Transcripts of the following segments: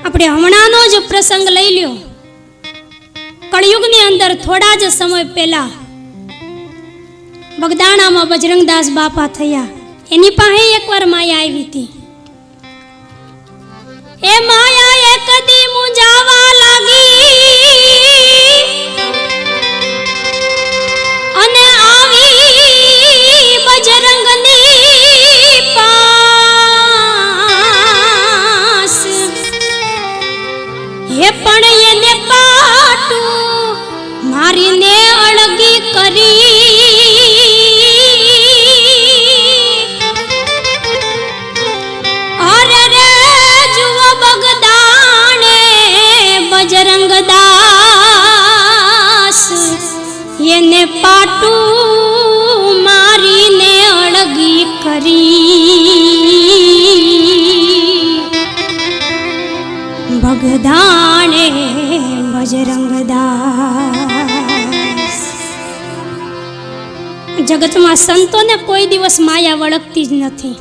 આપણે હમણાંનો જ પ્રસંગ લઈ લ્યો. કળિયુગની અંદર થોડા જ સમય પહેલા બગદાણામાં બજરંગદાસ બાપા થયા. એની પાસે એકવાર માયા આવી હતી. એ માયા એક દી મુંજાવા લાગી અને આવી બજરંગની પાસ. એ પણ એને પાટું મારીને અળગી કરી. બજરંગદાસ એને પાટું મારીને અળગી કરી. બગદાણે બજરંગદાસ. જગતમાં સંતોને કોઈ દિવસ માયા વળગતી જ નથી.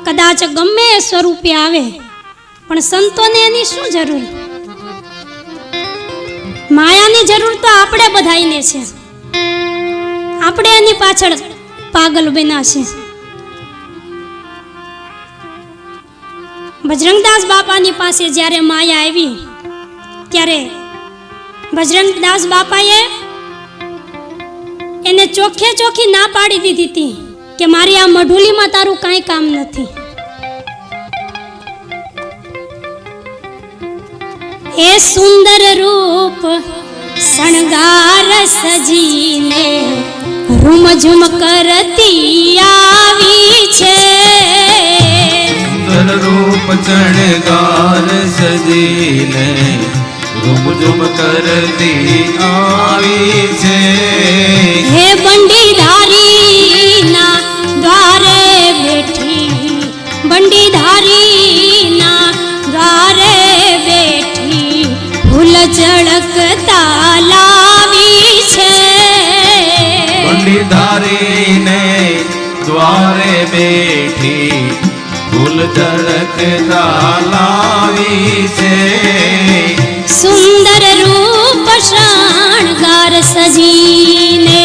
કદાચ ગમે એ સ્વરૂપે આવે પણ સંતોને એની શું જરૂર? માયાની જરૂર તો આપણે બધાઈને છે. આપણે એની પાછળ પાગલ બન્યા છે. બજરંગદાસ બાપાની પાસે જ્યારે માયા આવી ત્યારે બજરંગદાસ બાપાએ એને ચોખ્ખે ચોખ્ખી ના પાડી દીધી હતી કે મારી આ મઢુલીમાં તારું કાંઈ કામ નથી. એ સુંદર રૂપ શણગાર સજીને રૂમઝુમ કરતી આવી છે. સુંદર રૂપ શણગાર સજીને રૂમઝુમ કરતી આવી છે. હે બંડીધારીના દ્વારે બેઠી, બંડીધારીના દ્વારે બેઠી ફૂલ ઝળકતા લાવી છે. બંડીધારીને દ્વારે બેઠી ફૂલ ઝળકતા લાવી છે. સુંદર રૂપ શણગાર સજીને.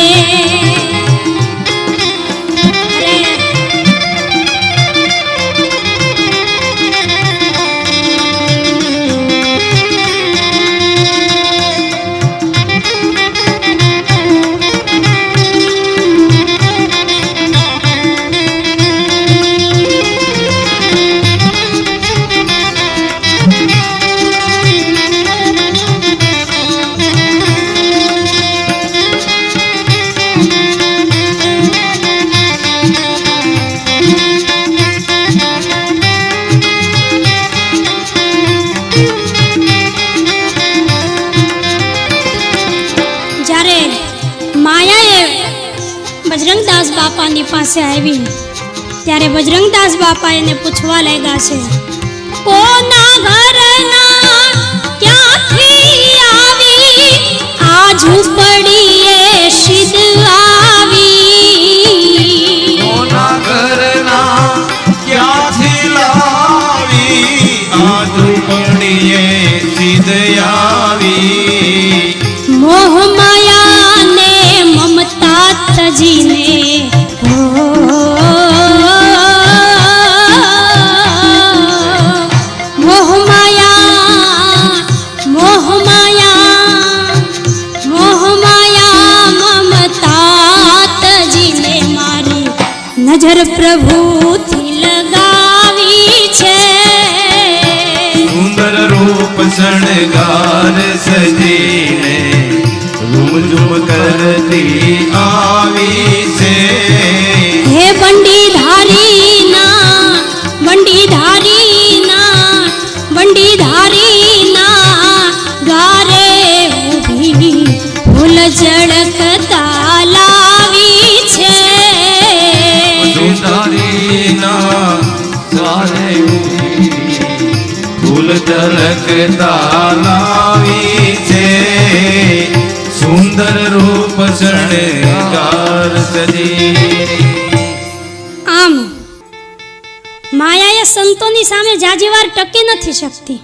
બજરંગદાસ બાપાની પાસે આવી ત્યારે બજરંગદાસ બાપા એને પૂછવા લાગ્યા છે, કોના ઘરના ક્યાંથી આવી આ ઝૂંપડીએ સિદ્ધ આવી. કોના ઘરના ક્યાંથી લાવી આ ઝૂંપડીએ સિદ્ધ આવી. મોહ માયા ને મમતા તજીને મોહ માયા મમતા તજીને મારી નજર પ્રભુથી લગાવી છે. સુંદર રૂપ શણગાર સજીને રૂમઝુમ કરતી આવી છે. હે બંડીધારીના દ્વારે ઊભી ફૂલ ઝળકતા લાવી છે. બંડીધારીના દ્વારે ઊભી ફૂલ ઝળકતા લાવી છે. સુંદર રૂપ શણગાર સજી. આમ માયાએ સંતોની સામે જાજીવાર ટકી નથી શકતી.